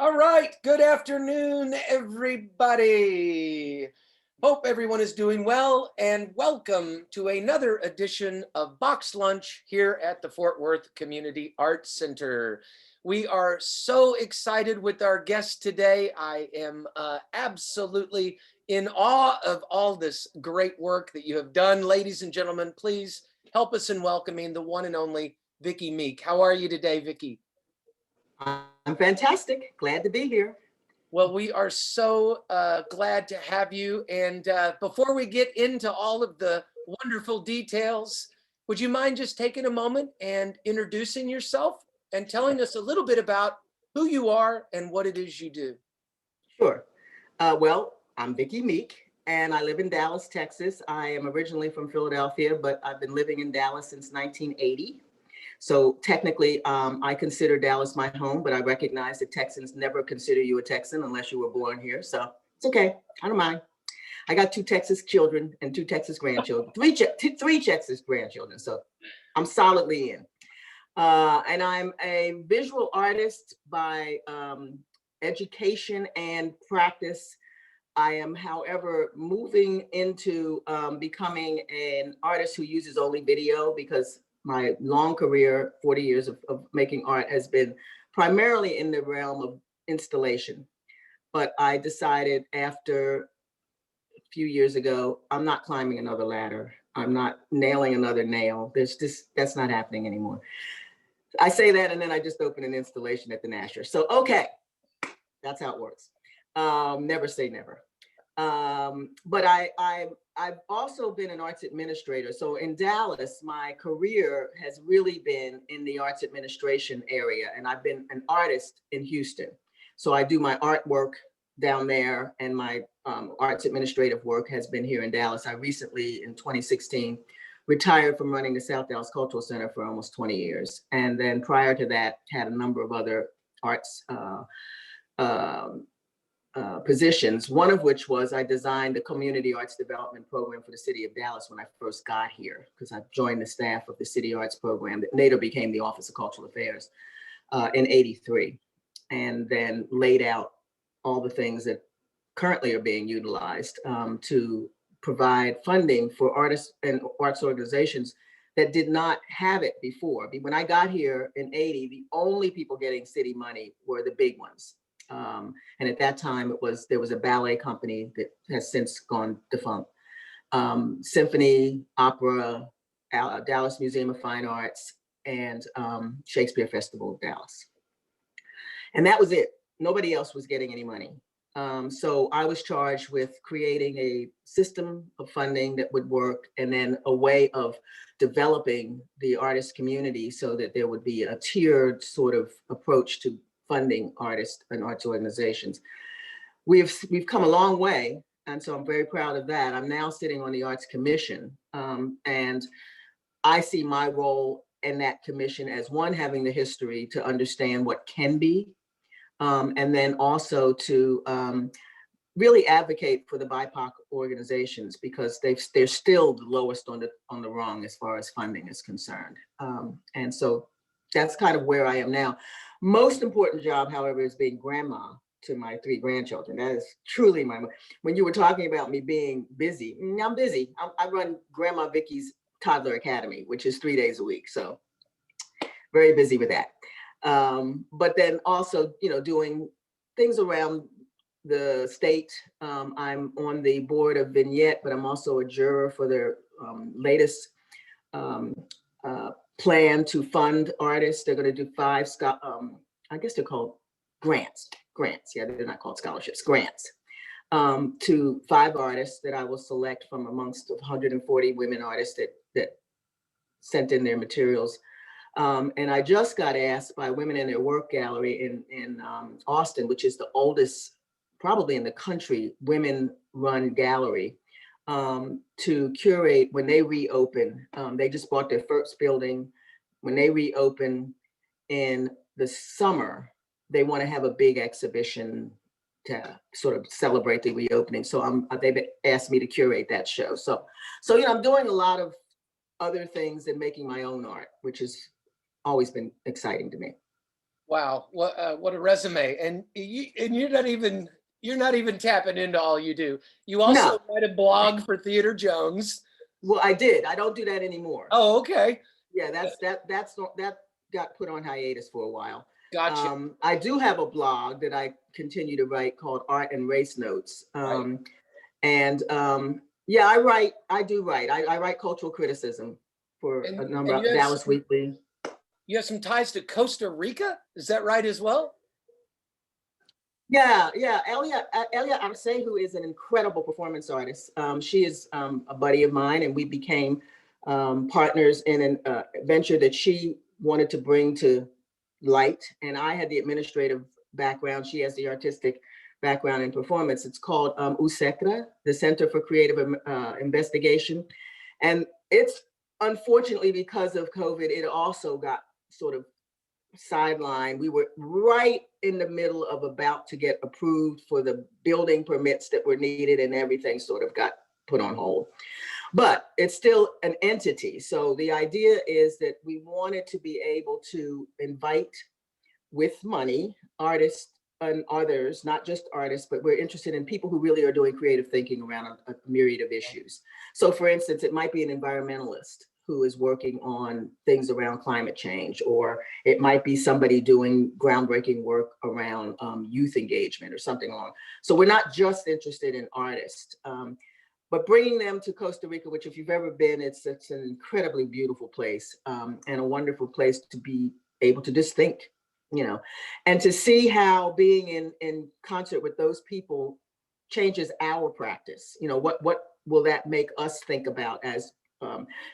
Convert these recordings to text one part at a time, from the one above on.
All right, good afternoon, everybody. Hope everyone is doing well, and welcome to another edition of Box Lunch here at the Fort Worth Community Arts Center. We are so excited with our guest today. I am absolutely in awe of all this great work that you have done. Ladies and gentlemen, please help us in welcoming the one and only Vicki Meek. How are you today, Vicki? I'm fantastic. Glad to be here. Well, we are so glad to have you. And before we get into all of the wonderful details, would you mind just taking a moment and introducing yourself and telling us a little bit about who you are and what it is you do? Sure. Well, I'm Vicki Meek, and I live in Dallas, Texas. I am originally from Philadelphia, but I've been living in Dallas since 1980. So technically, I consider Dallas my home, but I recognize that Texans never consider you a Texan unless you were born here. So it's okay. I don't mind. I got 2 Texas children and 2 Texas grandchildren, three Texas grandchildren. So I'm solidly in. And I'm a visual artist by education and practice. I am, however, moving into becoming an artist who uses only video because my long career, 40 years of making art, has been primarily in the realm of installation. But I decided after a few years ago, I'm not climbing another ladder. I'm not nailing another nail. That's not happening anymore. I say that, and then I just opened an installation at the Nasher. So, okay, that's how it works. Never say never. But I've also been an arts administrator. So in Dallas, my career has really been in the arts administration area, and I've been an artist in Houston. So I do my artwork down there, and my arts administrative work has been here in Dallas. I recently, in 2016, retired from running the South Dallas Cultural Center for almost 20 years. And then prior to that, had a number of other arts positions, one of which was I designed the community arts development program for the city of Dallas when I first got here, because I joined the staff of the city arts program that later became the Office of Cultural Affairs in '83, and then laid out all the things that currently are being utilized to provide funding for artists and arts organizations that did not have it before. When I got here in '80, the only people getting city money were the big ones. And at that time, there was a ballet company that has since gone defunct. Symphony, opera, Dallas Museum of Fine Arts, and Shakespeare Festival of Dallas. And that was it. Nobody else was getting any money. So I was charged with creating a system of funding that would work, and then a way of developing the artist community so that there would be a tiered sort of approach to funding artists and arts organizations. We've come a long way, and so I'm very proud of that. I'm now sitting on the Arts Commission, and I see my role in that commission as one, having the history to understand what can be, and then also to really advocate for the BIPOC organizations, because they're still the lowest on the rung as far as funding is concerned. And so that's kind of where I am now. Most important job, however, is being grandma to my 3 grandchildren. That is truly when you were talking about me being busy, I'm busy. I run Grandma Vicki's Toddler Academy, which is 3 days a week. So very busy with that. But then also, doing things around the state. I'm on the board of Vignette, but I'm also a juror for their latest plan to fund artists. They're going to do 5, I guess they're called grants. Yeah, they're not called scholarships, grants, to 5 artists that I will select from amongst 140 women artists that sent in their materials. And I just got asked by Women in Their Work Gallery in Austin, which is the oldest, probably in the country, women-run gallery, to curate when they reopen. They just bought their first building. When they reopen in the summer, they want to have a big exhibition to sort of celebrate the reopening. So they've asked me to curate that show. So I'm doing a lot of other things and making my own art, which has always been exciting to me. Wow, what a resume! And you're not even tapping into all you do. You also No, write a blog for Theater Jones. well, I did. I don't do that anymore. Oh, okay, Yeah, that got put on hiatus for a while. gotcha. I do have a blog that I continue to write called Art and Race Notes. Right, And yeah, I write. I do write. I write cultural criticism for a number and of Dallas Weekly. you have some ties to Costa Rica. Is that right as well? Yeah, yeah. Elia Arce, who is an incredible performance artist. She is a buddy of mine, and we became partners in an venture that she wanted to bring to light. And I had the administrative background. She has the artistic background in performance. It's called USECRA, the Center for Creative Investigation. And it's unfortunately because of COVID, it also got sort of sideline. We were right in the middle of about to get approved for the building permits that were needed, and everything sort of got put on hold. But it's still an entity. So the idea is that we wanted to be able to invite with money artists and others, not just artists, but we're interested in people who really are doing creative thinking around a myriad of issues. So for instance, it might be an environmentalist who is working on things around climate change, or it might be somebody doing groundbreaking work around youth engagement or something along. So we're not just interested in artists, but bringing them to Costa Rica, which if you've ever been, it's an incredibly beautiful place, and a wonderful place to be able to just think, you know, and to see how being in concert with those people changes our practice. You know, what will that make us think about as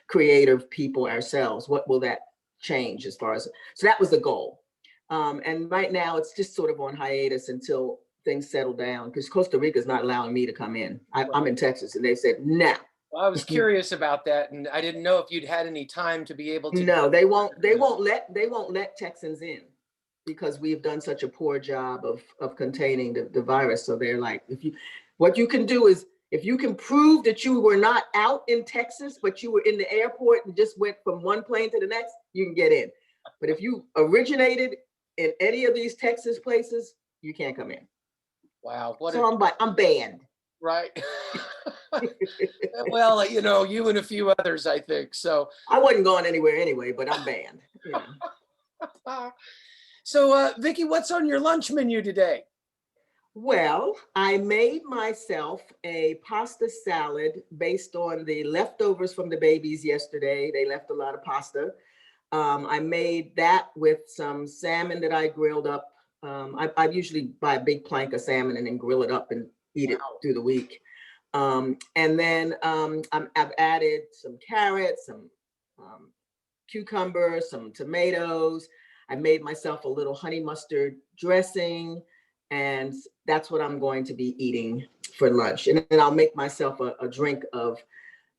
creative people ourselves? What will that change as far as, so that was the goal. And right now it's just sort of on hiatus until things settle down, because Costa Rica is not allowing me to come in. I'm in Texas, and they said, no. Well, I was curious about that, and I didn't know if you'd had any time to be able to. No, they won't let Texans in, because we've done such a poor job of containing the virus. So they're like, what you can do is, if you can prove that you were not out in Texas, but you were in the airport and just went from one plane to the next, you can get in. But if you originated in any of these Texas places, you can't come in. Wow. I'm banned. Right. Well, you know, you and a few others, I think. So I wasn't going anywhere anyway, but I'm banned. Yeah. So, Vicki, what's on your lunch menu today? Well, I made myself a pasta salad based on the leftovers from the babies yesterday. They left a lot of pasta. I made that with some salmon that I grilled up. I usually buy a big plank of salmon and then grill it up and eat it through the week. And then I've added some carrots, some cucumbers, some tomatoes. I made myself a little honey mustard dressing, and that's what I'm going to be eating for lunch. And then I'll make myself a drink of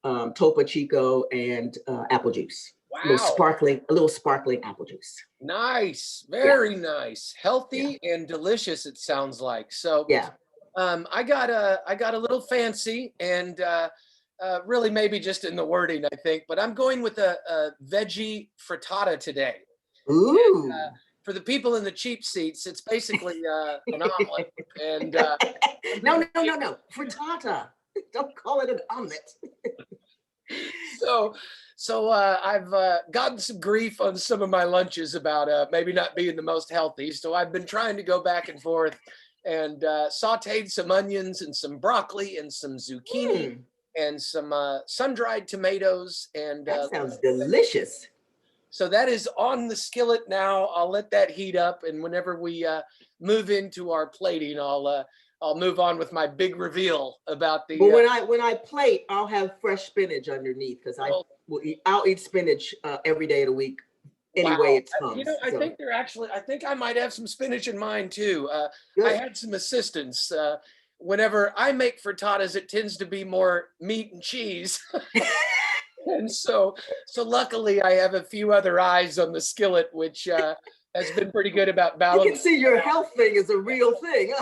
Topo Chico and apple juice. Wow. A little sparkling apple juice. Nice. Very nice. Healthy and delicious, it sounds like. So yeah. I got a little fancy, and really maybe just in the wording, I think, but I'm going with a veggie frittata today. Ooh. And, for the people in the cheap seats, it's basically an omelet. And no, frittata. Don't call it an omelet. So I've gotten some grief on some of my lunches about maybe not being the most healthy. So I've been trying to go back and forth, and sauteed some onions and some broccoli and some zucchini and some sun-dried tomatoes. And that sounds delicious. So that is on the skillet now. I'll let that heat up, and whenever we move into our plating, I'll move on with my big reveal about the. But when I plate, I'll have fresh spinach underneath, because I'll eat spinach every day of the week. Anyway, it comes. You know, I think I might have some spinach in mine too. I had some assistance. Whenever I make frittatas, it tends to be more meat and cheese. And so luckily I have a few other eyes on the skillet, which has been pretty good about balancing. You can see your health thing is a real thing.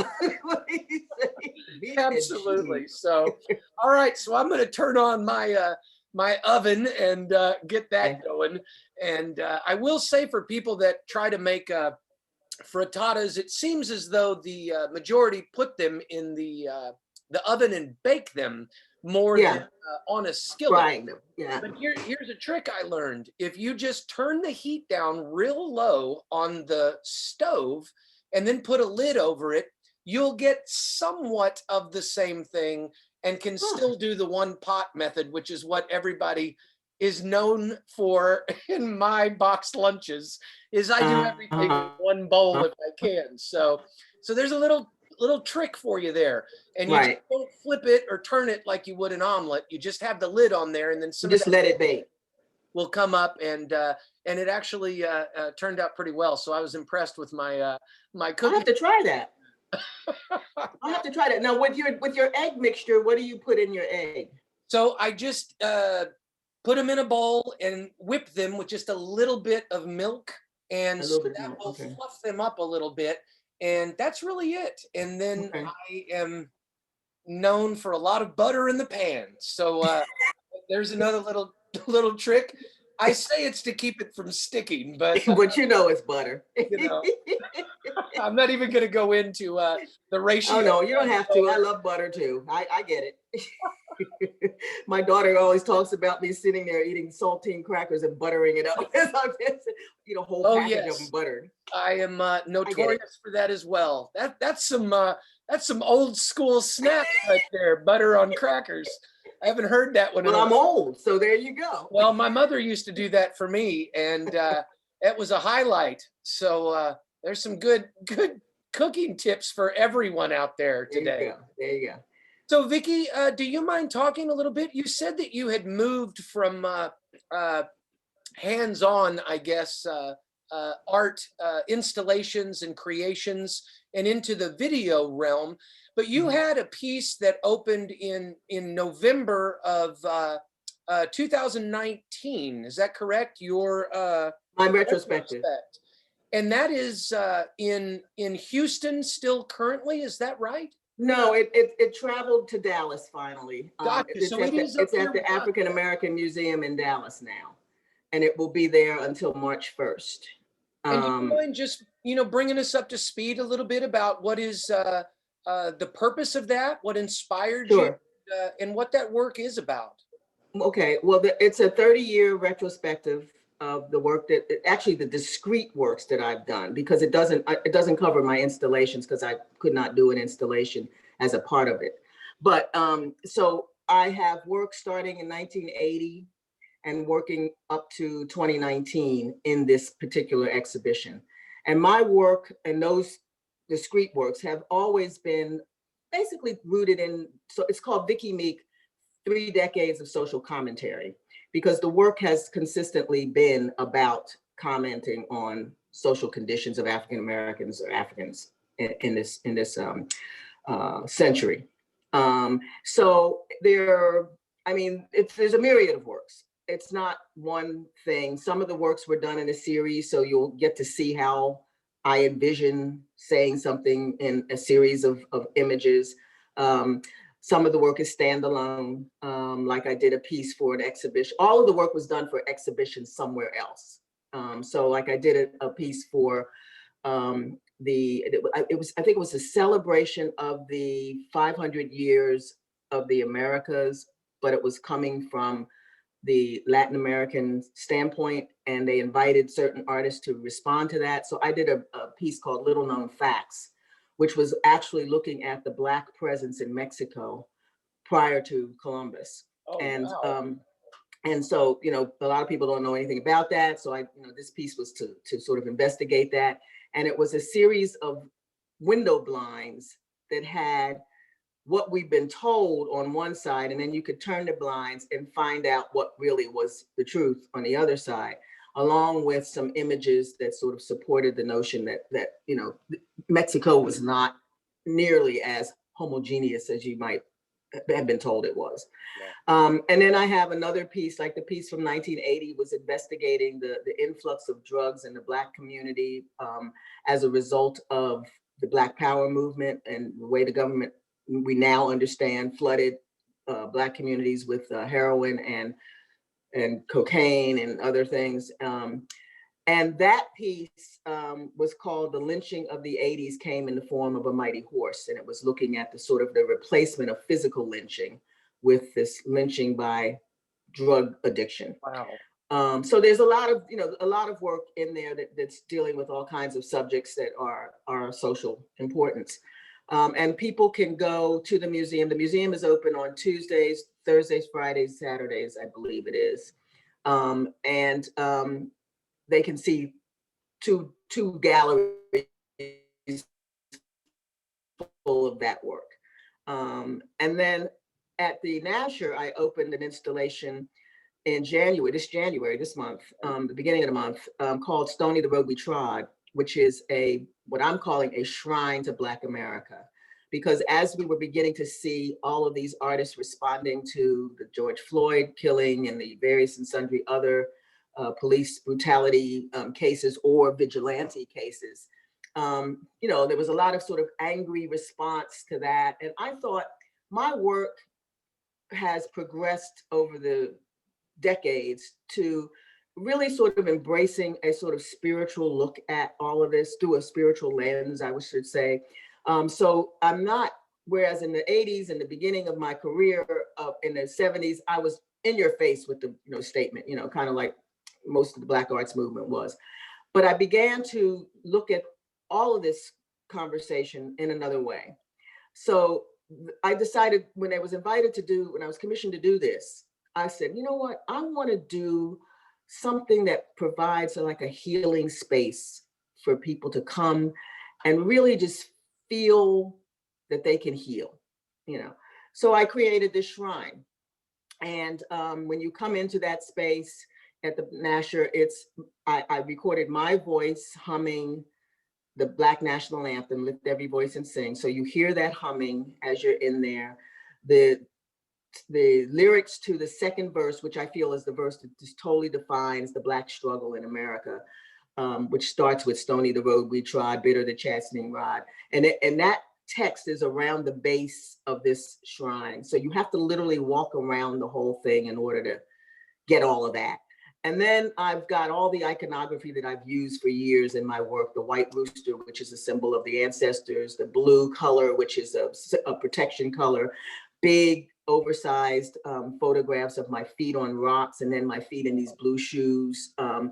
Absolutely. So, all right. So I'm going to turn on my oven and get that going. And I will say, for people that try to make frittatas, it seems as though the majority put them in the oven and bake them more than Yeah, on a skillet. frying them. Yeah. But here's a trick I learned. If you just turn the heat down real low on the stove and then put a lid over it, you'll get somewhat of the same thing and can still do the one pot method, which is what everybody is known for in my box lunches, is I do everything in one bowl if I can. So there's a little trick for you there. And you just Right. don't flip it or turn it like you would an omelet. You just have the lid on there, and then some Just of that let it bake. will come up, and it actually turned out pretty well. So I was impressed with my my I'll cooking. have to try that. I'll have to try that. Now, with your egg mixture, what do you put in your egg? So I just put them in a bowl and whip them with just a little bit of milk, and A so little bit that more. will Okay. fluff them up a little bit. And that's really it. And then Okay. I am known for a lot of butter in the pan. So there's another little trick. I say it's to keep it from sticking, but But you know it's butter. you know, I'm not even going to go into the ratio. Oh no, you don't have to. I love butter too. I get it. My daughter always talks about me sitting there eating saltine crackers and buttering it up. Eat a whole Oh package of them yes, buttered. I am I get it. notorious for that as well. That's some old school snaps right there. Butter on crackers. I haven't heard that one in Well, a I'm while. old, so there you go. Well, my mother used to do that for me, and it was a highlight. So there's some good cooking tips for everyone out there There you today. go. There you go. So Vicki, do you mind talking a little bit? You said that you had moved from hands-on, I guess, art installations and creations and into the video realm, but you had a piece that opened in November of 2019. Is that correct? Your My retrospective. retrospect, and that is in Houston still currently. Is that right? No, it traveled to Dallas finally. Gotcha. So it is up It's here at the with us. African American Museum in Dallas now, and it will be there until March 1st. And do you mind just, bringing us up to speed a little bit about what is the purpose of that, what inspired you, Sure. and what that work is about? Okay. Well, it's a 30-year retrospective of the work actually the discrete works that I've done, because it doesn't cover my installations, because I could not do an installation as a part of it. But so I have work starting in 1980 and working up to 2019 in this particular exhibition. And my work and those discrete works have always been basically rooted in, so it's called Vicki Meek, 3 decades of social commentary, because the work has consistently been about commenting on social conditions of African Americans or Africans in this century. So there's a myriad of works. It's not one thing. Some of the works were done in a series, so you'll get to see how I envision saying something in a series of images. Some of the work is standalone, like I did a piece for an exhibition. All of the work was done for exhibition somewhere else. So like I did a piece for I think it was a celebration of the 500 years of the Americas, but it was coming from the Latin American standpoint, and they invited certain artists to respond to that. So I did a piece called Little Known Facts, which was actually looking at the Black presence in Mexico prior to Columbus. Oh, And wow. and so, a lot of people don't know anything about that. So this piece was to sort of investigate that. And it was a series of window blinds that had what we've been told on one side, and then you could turn the blinds and find out what really was the truth on the other side, along with some images that sort of supported the notion that Mexico was not nearly as homogeneous as you might have been told it was. Yeah. And then I have another piece, like the piece from 1980 was investigating the influx of drugs in the Black community as a result of the Black Power movement and the way the government, we now understand, flooded Black communities with heroin and cocaine and other things. And that piece was called "The Lynching of the 80s Came in the Form of a Mighty Horse." And it was looking at the sort of the replacement of physical lynching with this lynching by drug addiction. Wow. So there's a lot of, a lot of work in there that's dealing with all kinds of subjects that are social importance. And people can go to the museum. The museum is open on Tuesdays, Thursdays, Fridays, Saturdays, I believe it is. And they can see two galleries full of that work. And then at the Nasher, I opened an installation in this month, the beginning of the month, called Stoney, the Road We Trod, which is what I'm calling a shrine to Black America. Because as we were beginning to see all of these artists responding to the George Floyd killing and the various and sundry other police brutality cases or vigilante cases, there was a lot of sort of angry response to that. And I thought my work has progressed over the decades to really sort of embracing a sort of spiritual look at all of this through a spiritual lens, I should say. So I'm not, whereas in the 80s and the beginning of my career in the 70s, I was in your face with the statement, kind of like most of the Black arts movement was. But I began to look at all of this conversation in another way. So I decided when I was commissioned to do this, I said, you know what, I want to do something that provides like a healing space for people to come and really just feel that they can heal, So I created this shrine. And when you come into that space at the Nasher, I recorded my voice humming the Black National Anthem, Lift Every Voice and Sing. So you hear that humming as you're in there. The lyrics to the second verse, which I feel is the verse that just totally defines the Black struggle in America, which starts with "Stoney, the road we trod, bitter the chastening rod." And that text is around the base of this shrine. So you have to literally walk around the whole thing in order to get all of that. And then I've got all the iconography that I've used for years in my work: the white rooster, which is a symbol of the ancestors; the blue color, which is a protection color; big, oversized photographs of my feet on rocks, and then my feet in these blue shoes. And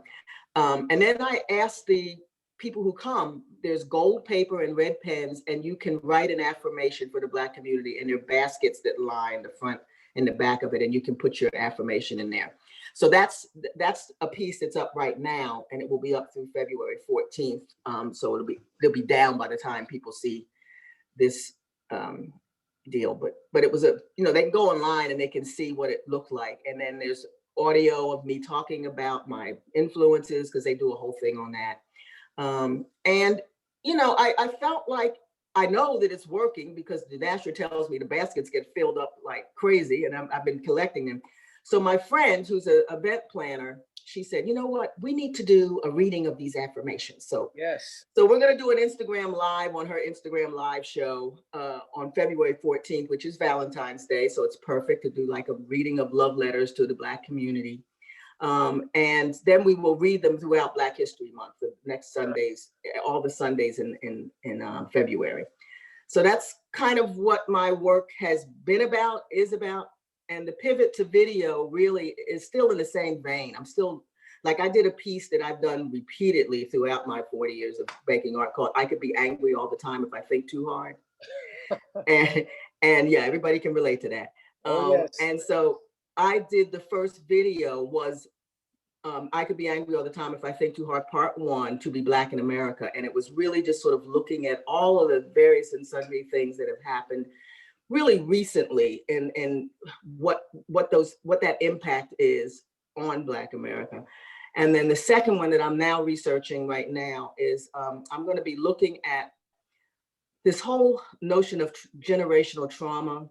then I asked the people who come, there's gold paper and red pens, and you can write an affirmation for the Black community, and there are baskets that line the front and the back of it, and you can put your affirmation in there. So that's a piece that's up right now, and it will be up through February 14th. So they'll be down by the time people see this deal. But it was they can go online and they can see what it looked like. And then there's audio of me talking about my influences, because they do a whole thing on that. And I felt like, I know that it's working because the Nasher tells me the baskets get filled up like crazy, and I've been collecting them. So my friend, who's an event planner, she said, you know what, we need to do a reading of these affirmations. So yes, so we're going to do an Instagram live on her Instagram live show on February 14th, which is Valentine's Day. So it's perfect to do like a reading of love letters to the Black community. And then we will read them throughout Black History Month, the next Sundays, all the Sundays in February. So that's kind of what my work has been about, is about. And the pivot to video really is still in the same vein. I'm still, like, I did a piece that I've done repeatedly throughout my 40 years of making art called "I Could Be Angry All the Time If I Think Too Hard." and yeah, everybody can relate to that. yes. And so I did, the first video was "I Could Be Angry All the Time If I Think Too Hard, Part 1, To Be Black in America." And it was really just sort of looking at all of the various and sundry things that have happened really recently, and what that impact is on Black America. And then the second one that I'm now researching right now is I'm going to be looking at this whole notion of generational trauma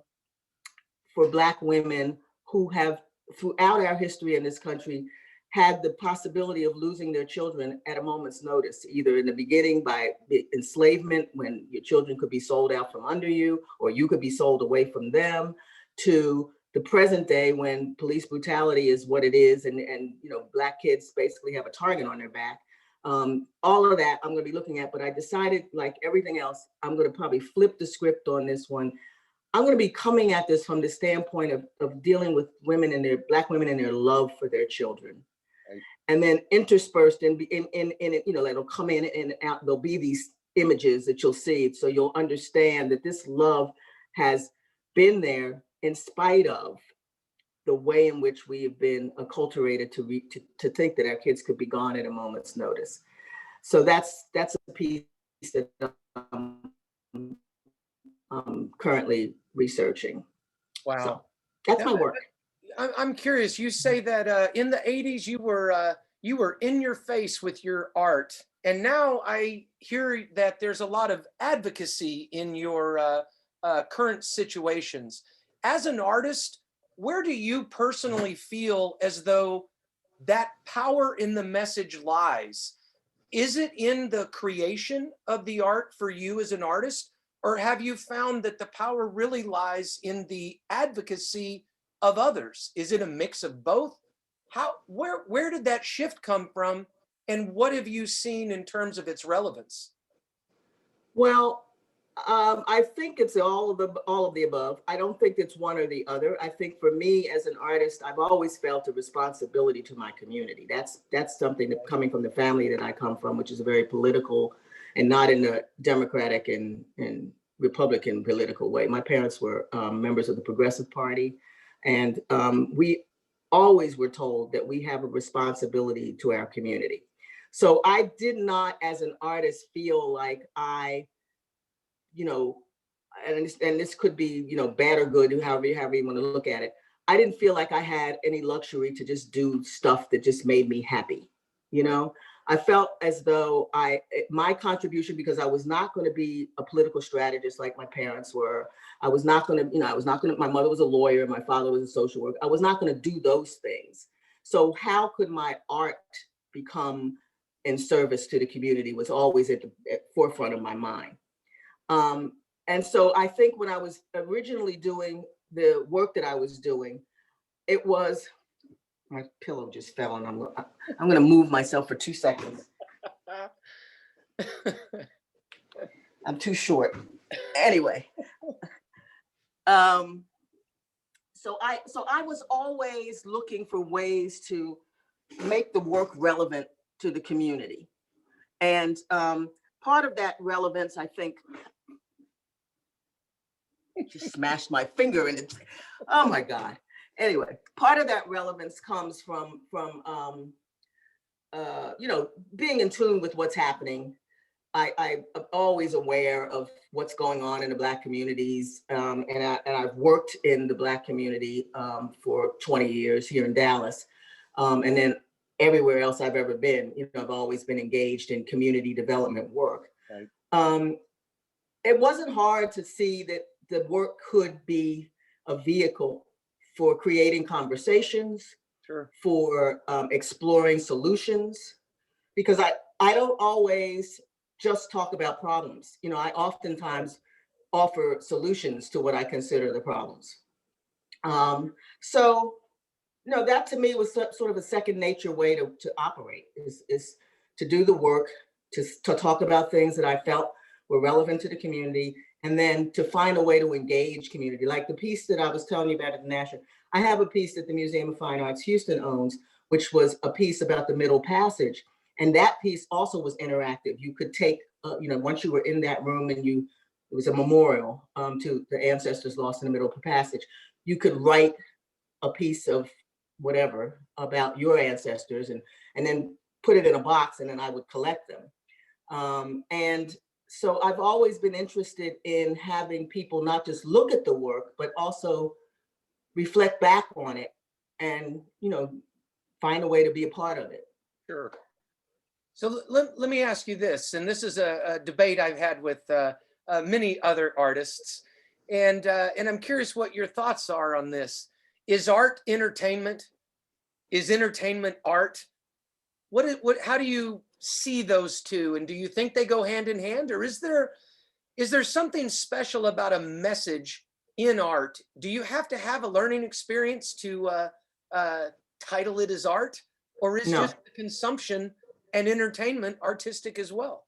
for Black women who have, throughout our history in this country, had the possibility of losing their children at a moment's notice, either in the beginning by enslavement, when your children could be sold out from under you, or you could be sold away from them, to the present day when police brutality is what it is, and Black kids basically have a target on their back. All of that I'm going to be looking at, but I decided, like everything else, I'm going to probably flip the script on this one. I'm going to be coming at this from the standpoint of dealing with women and Black women and their love for their children. Right. And then interspersed in it, you know, it'll come in and out, there'll be these images that you'll see. So you'll understand that this love has been there in spite of the way in which we have been acculturated to think that our kids could be gone at a moment's notice. So that's a piece that I'm currently researching. Wow. So that's my work. I'm curious, you say that in the 80s you were in your face with your art, and now I hear that there's a lot of advocacy in your current situations. As an artist, where do you personally feel as though that power in the message lies? Is it in the creation of the art for you as an artist, or have you found that the power really lies in the advocacy of others? Is it a mix of both? Where did that shift come from, and what have you seen in terms of its relevance? Well, I think it's all of the above. I don't think it's one or the other. I think for me as an artist, I've always felt a responsibility to my community. That's something that, coming from the family that I come from, which is a very political and not in a Democratic and Republican political way. My parents were members of the Progressive Party, and we always were told that we have a responsibility to our community. So I did not, as an artist, feel like I, you know, and this could be, you know, bad or good, however you want to look at it. I didn't feel like I had any luxury to just do stuff that just made me happy. You know, I felt as though my contribution, because I was not going to be a political strategist like my parents were. I was not going to, my mother was a lawyer, my father was a social worker. I was not going to do those things. So how could my art become in service to the community was always at the forefront of my mind. And so I think when I was originally doing the work that I was doing, it was, my pillow just fell, and I'm going to move myself for 2 seconds. I'm too short. Anyway. So I was always looking for ways to make the work relevant to the community. And part of that relevance, I think, just smashed my finger in it. Oh my God. Anyway, part of that relevance comes from you know, being in tune with what's happening. I'm always aware of what's going on in the Black communities, and I've worked in the Black community for 20 years here in Dallas, and then everywhere else I've ever been. You know, I've always been engaged in community development work. Right. It wasn't hard to see that the work could be a vehicle for creating conversations, sure, for exploring solutions, because I don't always just talk about problems. You know, I oftentimes offer solutions to what I consider the problems. So, you know, that to me was sort of a second nature way to operate, is to do the work, to talk about things that I felt were relevant to the community, and then to find a way to engage community. Like the piece that I was telling you about at the Nasher, I have a piece that the Museum of Fine Arts Houston owns, which was a piece about the Middle Passage. And that piece also was interactive. You could take, you know, once you were in that room and it was a memorial to the ancestors lost in the Middle Passage, you could write a piece of whatever about your ancestors and then put it in a box, and then I would collect them. And so I've always been interested in having people not just look at the work, but also reflect back on it and, you know, find a way to be a part of it. Sure. So let me ask you this, and this is a debate I've had with many other artists, and I'm curious what your thoughts are on this. Is art entertainment? Is entertainment art? How do you see those two, and do you think they go hand in hand, or is there something special about a message in art? Do you have to have a learning experience to title it as art, or is just the consumption and entertainment artistic as well.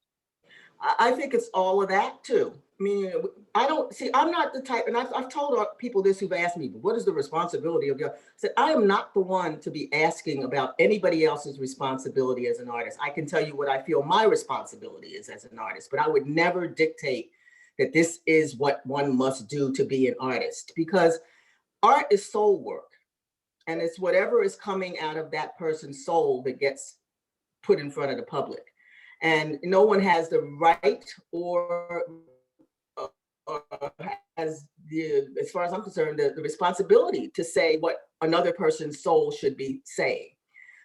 I think it's all of that too. I mean, I don't see, I'm not the type, and I've told people this who've asked me, what is the responsibility of your, I said, I am not the one to be asking about anybody else's responsibility as an artist. I can tell you what I feel my responsibility is as an artist, but I would never dictate that this is what one must do to be an artist, because art is soul work. And it's whatever is coming out of that person's soul that gets put in front of the public. And no one has the right or has the, as far as I'm concerned, the responsibility to say what another person's soul should be saying.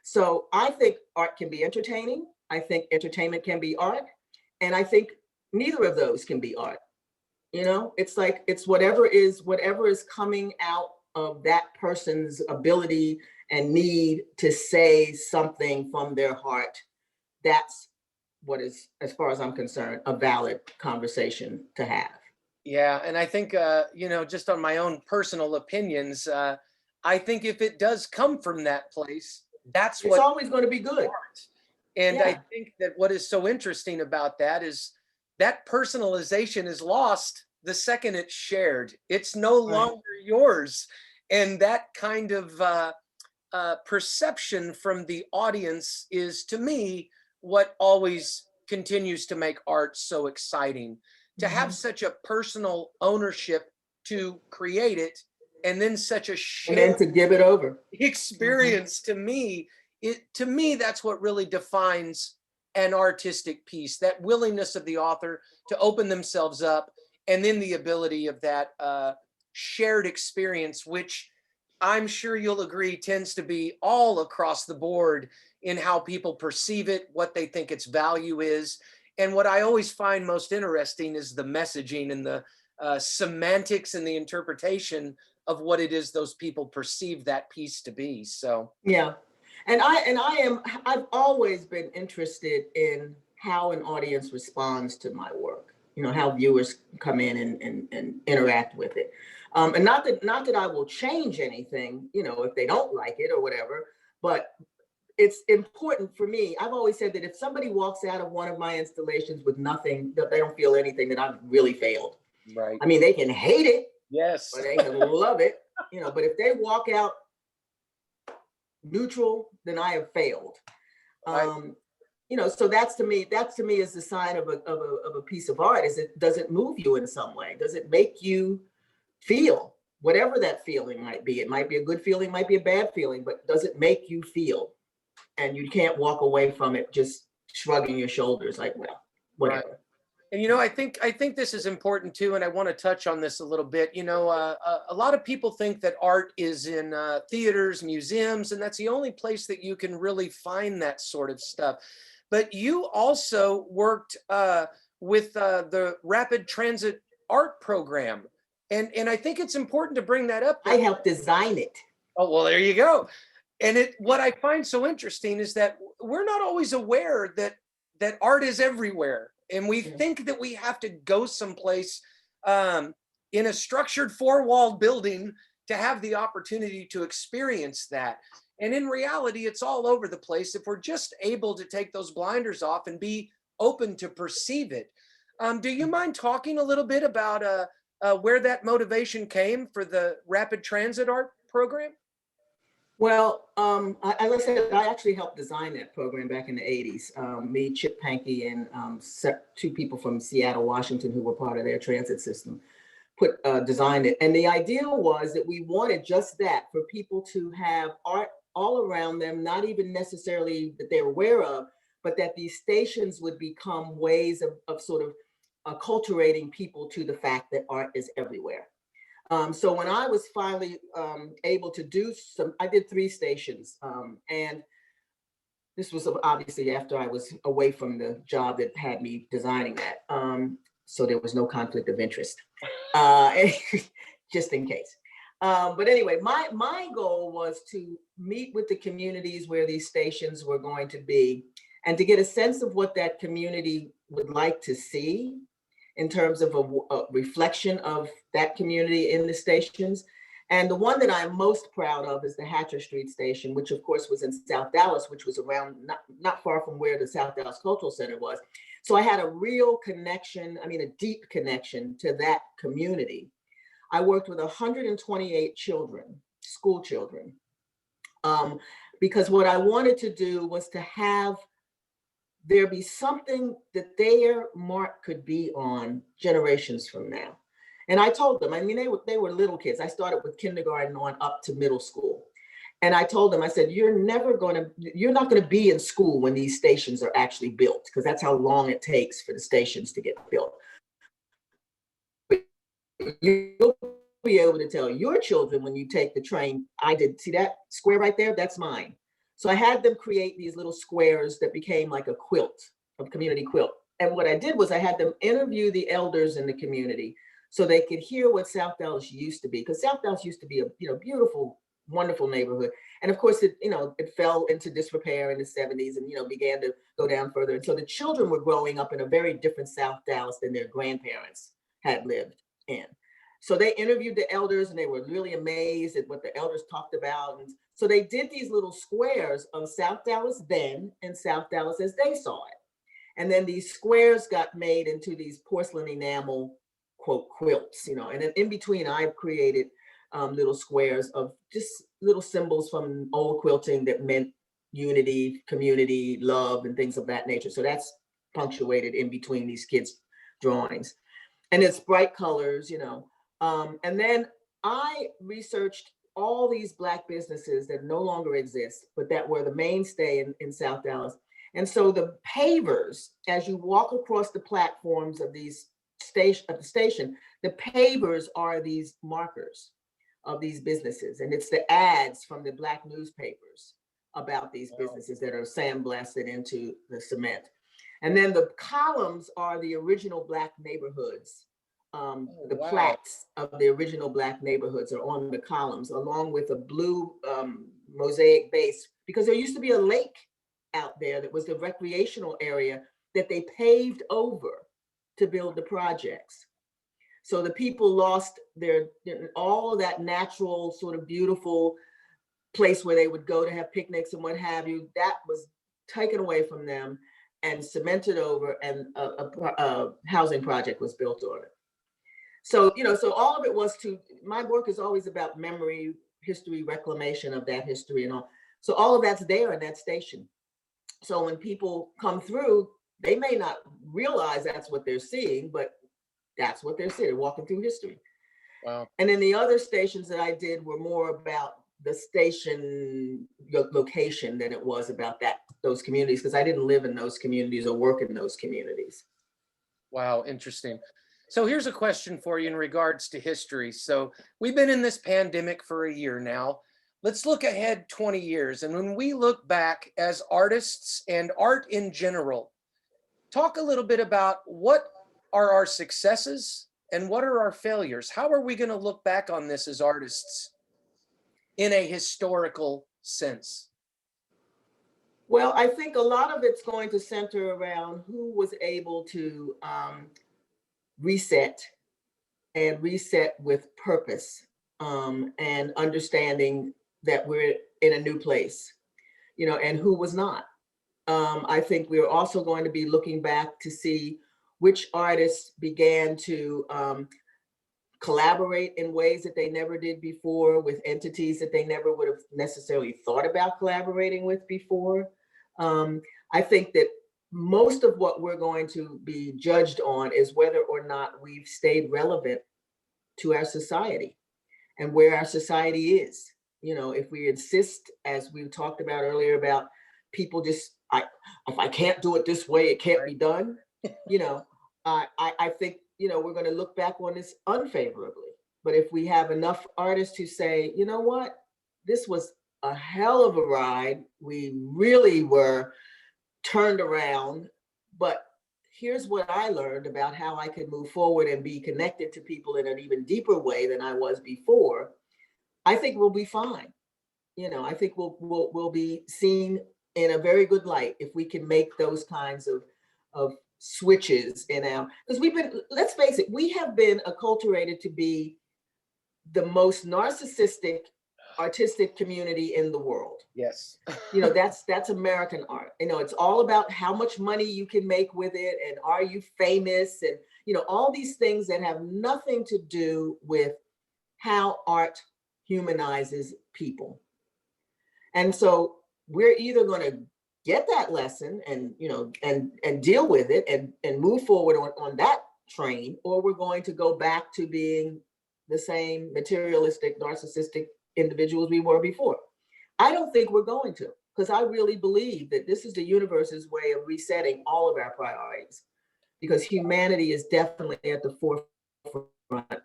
So I think art can be entertaining. I think entertainment can be art. And I think neither of those can be art. You know, it's like, it's whatever is coming out of that person's ability and need to say something from their heart. That's what is, as far as I'm concerned, a valid conversation to have. Yeah, and I think, you know, just on my own personal opinions, I think if it does come from that place, that's It's what always going to be good. art. And Yeah. I think that what is so interesting about that is that personalization is lost the second it's shared. It's no longer yours. And that kind of perception from the audience is, to me, what always continues to make art so exciting. To have such a personal ownership to create it, and then such a And then shared to give it over. experience, to me, that's what really defines an artistic piece, that willingness of the author to open themselves up, and then the ability of that shared experience, which I'm sure you'll agree tends to be all across the board in how people perceive it, what they think its value is. And what I always find most interesting is the messaging and the semantics and the interpretation of what it is those people perceive that piece to be. So yeah, and I've always been interested in how an audience responds to my work. You know, how viewers come in and interact with it. And not that I will change anything, you know, if they don't like it or whatever, but it's important for me. I've always said that if somebody walks out of one of my installations with nothing, that they don't feel anything, that I've really failed. right. I mean, they can hate it, Yes. or they can love it, you know, but if they walk out neutral, then I have failed. Right. You know, so that to me is the sign of a piece of art. Does it move you in some way? Does it make you feel whatever that feeling might be? It might be a good feeling, might be a bad feeling, but does it make you feel? And you can't walk away from it just shrugging your shoulders like, well, whatever. Right. And, you know, I think this is important too, and I want to touch on this a little bit. You know, a lot of people think that art is in theaters, museums, and that's the only place that you can really find that sort of stuff. But you also worked with the Rapid Transit Art Program, and I think it's important to bring that up. I helped design it. Oh, well, there you go. And what I find so interesting is that we're not always aware that art is everywhere. And we think that we have to go someplace in a structured four-walled building to have the opportunity to experience that. And in reality, it's all over the place if we're just able to take those blinders off and be open to perceive it. Do you mind talking a little bit about where that motivation came for the Rapid Transit Art Program? Well, as I said, I actually helped design that program back in the 80s. Me, Chip Pankey, and two people from Seattle, Washington, who were part of their transit system, designed it. And the idea was that we wanted just that, for people to have art all around them, not even necessarily that they're aware of, but that these stations would become ways of sort of acculturating people to the fact that art is everywhere. So when I was finally able to do I did 3 stations, and this was obviously after I was away from the job that had me designing that. So there was no conflict of interest, just in case. But anyway, my goal was to meet with the communities where these stations were going to be, and to get a sense of what that community would like to see in terms of a reflection of that community in the stations, And the one that I'm most proud of is the Hatcher Street Station, which of course was in South Dallas, which was around not far from where the South Dallas Cultural Center was. So I had a real connection, I mean, a deep connection to that community. I worked with 128 children, school children, because what I wanted to do was to have there be something that their mark could be on generations from now. And I told them, I mean, they were little kids. I started with kindergarten on up to middle school. And I told them, I said, you're not going to be in school when these stations are actually built, because that's how long it takes for the stations to get built. You'll be able to tell your children when you take the train, see that square right there? That's mine. So I had them create these little squares that became like a quilt, a community quilt. And what I did was I had them interview the elders in the community so they could hear what South Dallas used to be, because South Dallas used to be a beautiful, wonderful neighborhood. And of course, it fell into disrepair in the 70s and, began to go down further. And so the children were growing up in a very different South Dallas than their grandparents had lived in. So they interviewed the elders and they were really amazed at what the elders talked about. And so they did these little squares of South Dallas then and South Dallas as they saw it. And then these squares got made into these porcelain enamel, quote, quilts, and then in between I've created little squares of just little symbols from old quilting that meant unity, community, love, and things of that nature. So that's punctuated in between these kids' drawings. And it's bright colors, and then I researched all these Black businesses that no longer exist, but that were the mainstay in South Dallas. And so the pavers, as you walk across the platforms of the station, the pavers are these markers of these businesses. And it's the ads from the Black newspapers about these businesses that are sandblasted into the cement. And then the columns are the original Black neighborhoods. Plaques of the original Black neighborhoods are on the columns, along with a blue mosaic base, because there used to be a lake out there that was the recreational area that they paved over to build the projects. So the people lost all of that natural sort of beautiful place where they would go to have picnics and what have you. That was taken away from them and cemented over, and a housing project was built on it. So, so all of it was my work is always about memory, history, reclamation of that history and all. So all of that's there in that station. So when people come through, they may not realize that's what they're seeing, but that's what they're seeing. They're walking through history. Wow. And then the other stations that I did were more about the station location than it was about those communities, because I didn't live in those communities or work in those communities. Wow, interesting. So here's a question for you in regards to history. So we've been in this pandemic for a year now. Let's look ahead 20 years. And when we look back as artists and art in general, talk a little bit about what are our successes and what are our failures? How are we going to look back on this as artists in a historical sense? Well, I think a lot of it's going to center around who was able to reset with purpose, and understanding that we're in a new place, and who was not. I think we're also going to be looking back to see which artists began to collaborate in ways that they never did before, with entities that they never would have necessarily thought about collaborating with before. I think that most of what we're going to be judged on is whether or not we've stayed relevant to our society and where our society is. If we insist, as we talked about earlier, about people just, if I can't do it this way, it can't be done. I think, we're going to look back on this unfavorably. But if we have enough artists who say, you know what, this was a hell of a ride. We really were turned around, but here's what I learned about how I could move forward and be connected to people in an even deeper way than I was before. I think we'll be fine. I think we'll be seen in a very good light if we can make those kinds of switches in our, because let's face it, we have been acculturated to be the most narcissistic artistic community in the world. Yes. You know, that's American art. You know, it's all about how much money you can make with it, and are you famous, and you know, all these things that have nothing to do with how art humanizes people. And so we're either going to get that lesson and, you know, and deal with it and move forward on that train, or we're going to go back to being the same materialistic, narcissistic individuals we were before. I don't think we're going to, because I really believe that this is the universe's way of resetting all of our priorities, because humanity is definitely at the forefront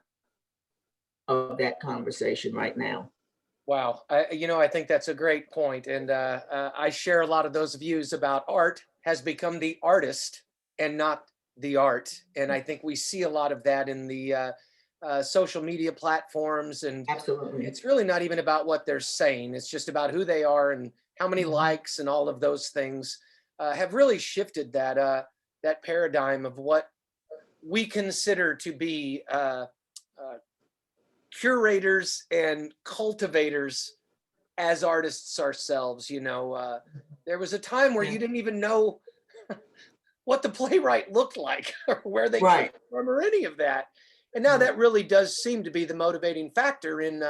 of that conversation right now. Wow. I think that's a great point. And I share a lot of those views about art has become the artist and not the art. And I think we see a lot of that in the social media platforms. And Absolutely. it's really not even about what they're saying. It's just about who they are and how many likes and all of those things have really shifted that paradigm of what we consider to be curators and cultivators as artists ourselves. There was a time where you didn't even know what the playwright looked like or where they came from or any of that. And now that really does seem to be the motivating factor in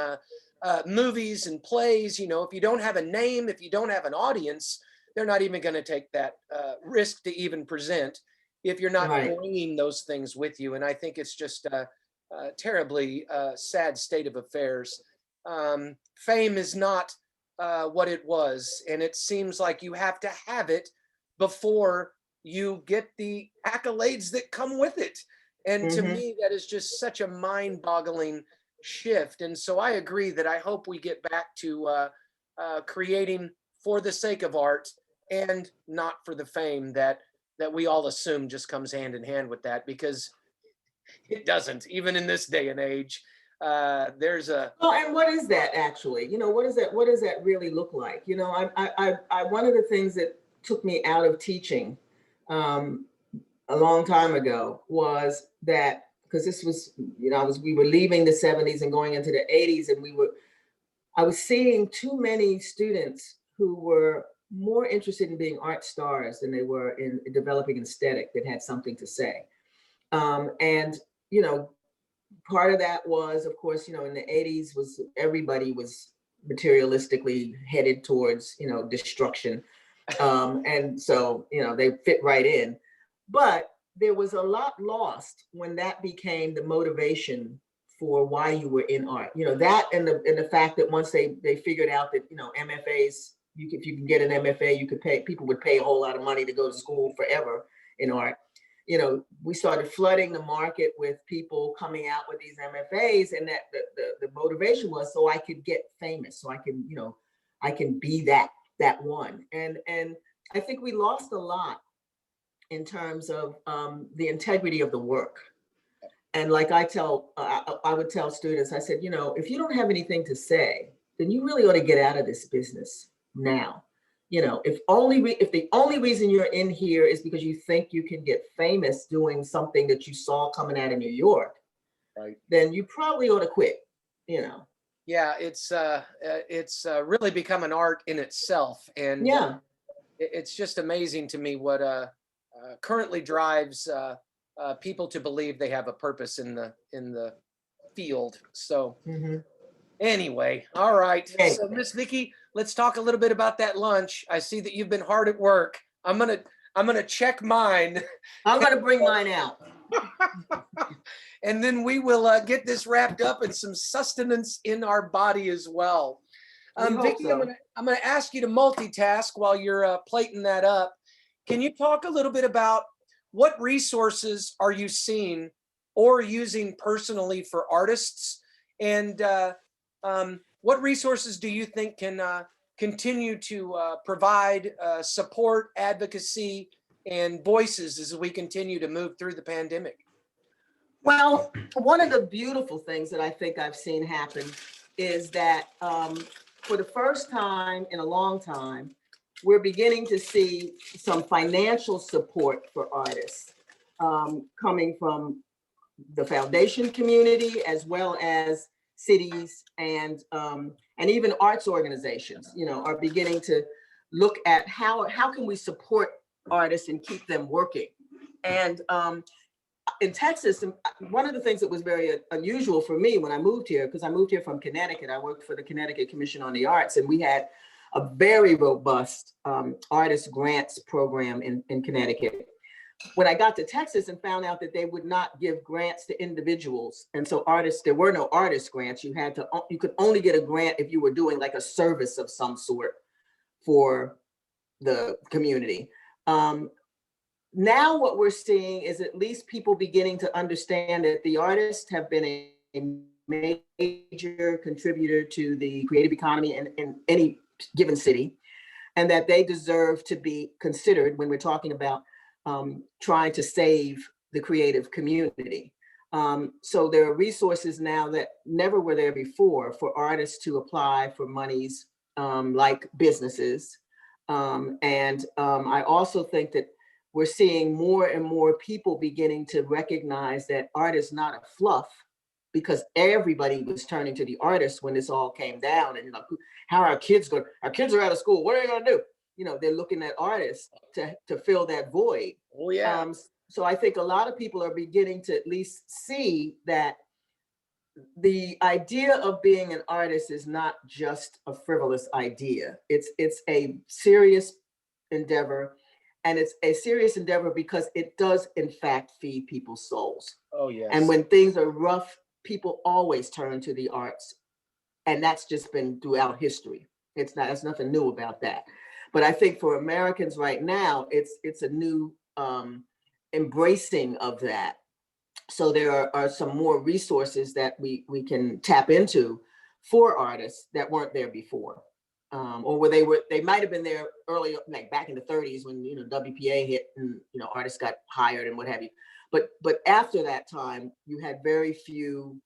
movies and plays. If you don't have a name, if you don't have an audience, they're not even going to take that risk to even present if you're not bringing those things with you. And I think it's just terribly sad state of affairs. Fame is not what it was, and it seems like you have to have it before you get the accolades that come with it. And to me, that is just such a mind-boggling shift. And so I agree that I hope we get back to creating for the sake of art and not for the fame that we all assume just comes hand in hand with that, because it doesn't, even in this day and age. There's a and what is that actually? What does that really look like? I one of the things that took me out of teaching a long time ago was that, because this was, we were leaving the 70s and going into the 80s, and I was seeing too many students who were more interested in being art stars than they were in developing an aesthetic that had something to say. And part of that was, of course, in the 80s was everybody was materialistically headed towards, destruction. And so, they fit right in. But there was a lot lost when that became the motivation for why you were in art. That and the fact that once they figured out that, MFAs, if you can get an MFA, people would pay a whole lot of money to go to school forever in art. We started flooding the market with people coming out with these MFAs, and that the motivation was so I could get famous, so I can be that one. And I think we lost a lot in terms of the integrity of the work. And like I would tell students, I said, if you don't have anything to say, then you really ought to get out of this business now. If the only reason you're in here is because you think you can get famous doing something that you saw coming out of New York, then you probably ought to quit. Yeah, it's really become an art in itself, and it's just amazing to me what currently drives people to believe they have a purpose in the field. So. Anyway, all right. So Miss Vicki, let's talk a little bit about that lunch. I see that you've been hard at work. I'm gonna check mine. I'm gonna bring mine out. And then we will get this wrapped up and some sustenance in our body as well. Vicki, so. I'm gonna ask you to multitask while you're plating that up. Can you talk a little bit about what resources are you seeing or using personally for artists, and what resources do you think can continue to provide support, advocacy, and voices as we continue to move through the pandemic? Well, one of the beautiful things that I think I've seen happen is that for the first time in a long time, we're beginning to see some financial support for artists coming from the foundation community, as well as cities and even arts organizations, are beginning to look at how can we support artists and keep them working. And in Texas, one of the things that was very unusual for me when I moved here, because I moved here from Connecticut, I worked for the Connecticut Commission on the Arts, and we had a very robust artist grants program in Connecticut. When I got to Texas and found out that they would not give grants to individuals, and so artists, there were no artist grants. You could only get a grant if you were doing like a service of some sort for the community. Now what we're seeing is at least people beginning to understand that the artists have been a major contributor to the creative economy in any given city, and that they deserve to be considered when we're talking about trying to save the creative community. So there are resources now that never were there before for artists to apply for monies like businesses. I also think that we're seeing more and more people beginning to recognize that art is not a fluff, because everybody was turning to the artists when this all came down. And how are our kids going? Our kids are out of school. What are they going to do? They're looking at artists to fill that void. Oh, yeah. So I think a lot of people are beginning to at least see that the idea of being an artist is not just a frivolous idea. It's a serious endeavor. And it's a serious endeavor because it does, in fact, feed people's souls. Oh, yes. And when things are rough, people always turn to the arts. And that's just been throughout history. There's nothing new about that. But I think for Americans right now, it's a new embracing of that. So there are some more resources that we can tap into for artists that weren't there before. Or where they might have been there early, like back in the 30s when WPA hit and artists got hired and what have you. But after that time, you had very few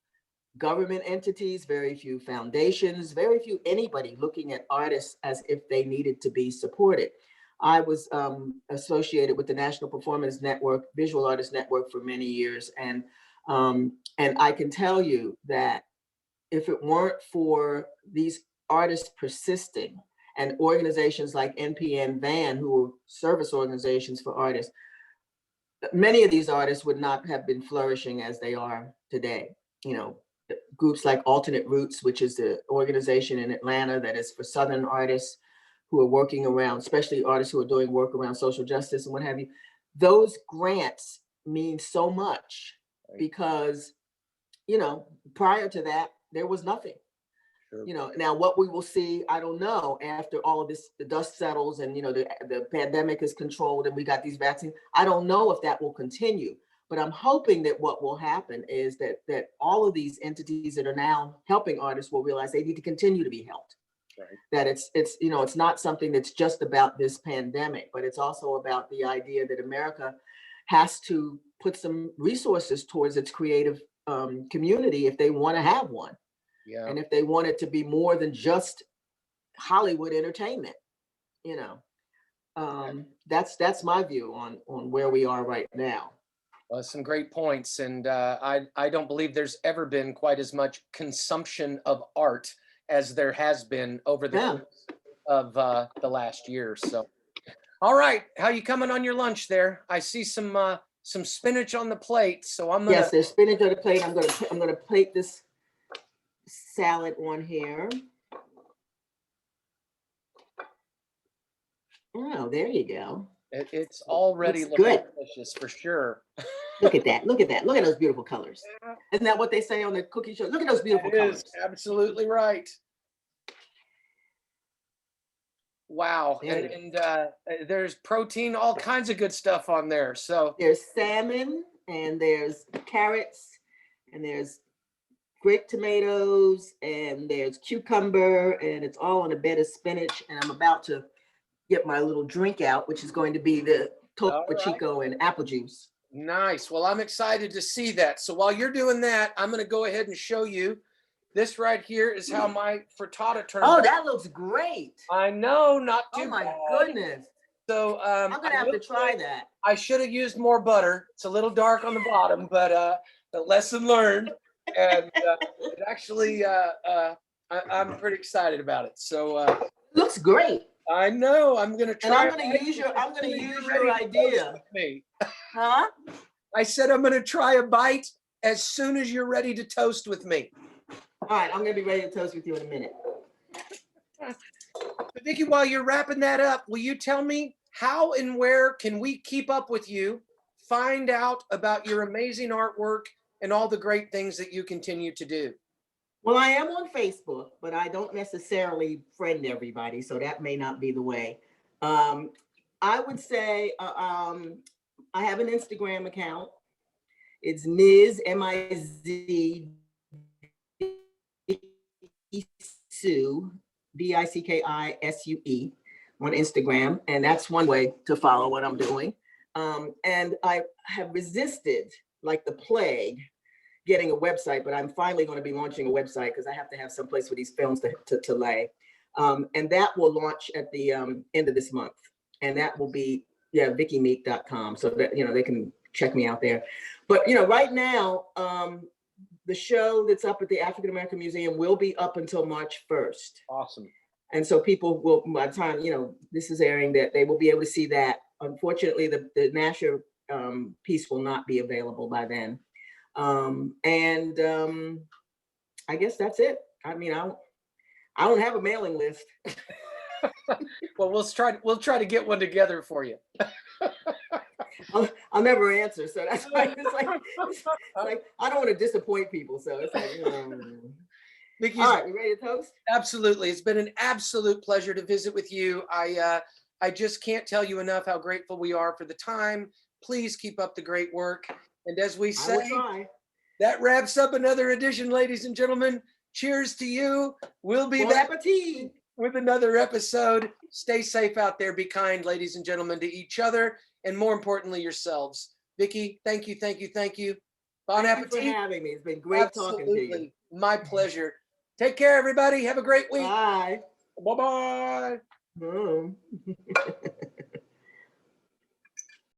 government entities, very few foundations, very few anybody looking at artists as if they needed to be supported. I was associated with the National Performance Network, Visual Artists Network for many years, and I can tell you that if it weren't for these artists persisting and organizations like NPN VAN, who are service organizations for artists, many of these artists would not have been flourishing as they are today. Groups like Alternate Roots, which is the organization in Atlanta that is for Southern artists who are working around, especially artists who are doing work around social justice and what have you. Those grants mean so much because, prior to that, there was nothing. Sure. Now what we will see, I don't know, after all of this, the dust settles and, the pandemic is controlled and we got these vaccines. I don't know if that will continue, but I'm hoping that what will happen is that all of these entities that are now helping artists will realize they need to continue to be helped. Right. That it's not something that's just about this pandemic, but it's also about the idea that America has to put some resources towards its creative community if they want to have one. Yeah. And if they want it to be more than just Hollywood entertainment, that's my view on where we are right now. Well, some great points. And I don't believe there's ever been quite as much consumption of art as there has been over the course of the last year. So, all right, how you coming on your lunch there? I see some spinach on the plate. So I'm gonna. Yes, there's spinach on the plate. I'm gonna plate this salad on here. Oh, there you go. It's already looking good. Delicious for sure. Look at that. Look at that. Look at those beautiful colors. Isn't that what they say on the cookie show? Look at those beautiful colors. Absolutely right. Wow. And there's protein, all kinds of good stuff on there. So there's salmon and there's carrots and there's grape tomatoes and there's cucumber and it's all on a bed of spinach. And I'm about to get my little drink out, which is going to be the Topo Chico and apple juice. Nice. Well, I'm excited to see that. So while you're doing that, I'm going to go ahead and show you. This right here is how my frittata turned out. Oh, that looks great. I know, not too bad. Oh my goodness. So I'm going to have to try that. I should have used more butter. It's a little dark on the bottom, but the lesson learned. And it actually, I'm pretty excited about it. So Looks great. I know I'm going to And try. I'm gonna use your idea. Me. Huh? I said I'm going to try a bite as soon as you're ready to toast with me. All right, I'm gonna be ready to toast with you in a minute. Vicki, while you're wrapping that up, will you tell me how and where can we keep up with you, find out about your amazing artwork and all the great things that you continue to do? Well, I am on Facebook, but I don't necessarily friend everybody, so that may not be the way. I would say I have an Instagram account. It's Ms. M-I-Z Sue, Bickisue on Instagram. And that's one way to follow what I'm doing. And I have resisted like the plague getting a website, but I'm finally going to be launching a website because I have to have some place for these films to lay. And that will launch at the end of this month. And that will be, VickiMeek.com. So that, they can check me out there. But, right now, the show that's up at the African American Museum will be up until March 1st. Awesome. And so people will, by the time, this is airing, that they will be able to see that. Unfortunately, the Nasher piece will not be available by then. I guess that's it. I mean, I don't have a mailing list. Well, we'll try to get one together for you. I'll never answer, so that's why it's like I don't want to disappoint people. So it's like, Vicki, all right, we ready to toast? Absolutely, it's been an absolute pleasure to visit with you. I just can't tell you enough how grateful we are for the time. Please keep up the great work, and as we say, that wraps up another edition, ladies and gentlemen. Cheers to you. We'll be back with another episode. Stay safe out there. Be kind, ladies and gentlemen, to each other, and more importantly, yourselves. Vicki, thank you. Bon appetit. Thank you for having me. It's been great talking to you. My pleasure. Take care, everybody. Have a great week. Bye. Bye-bye.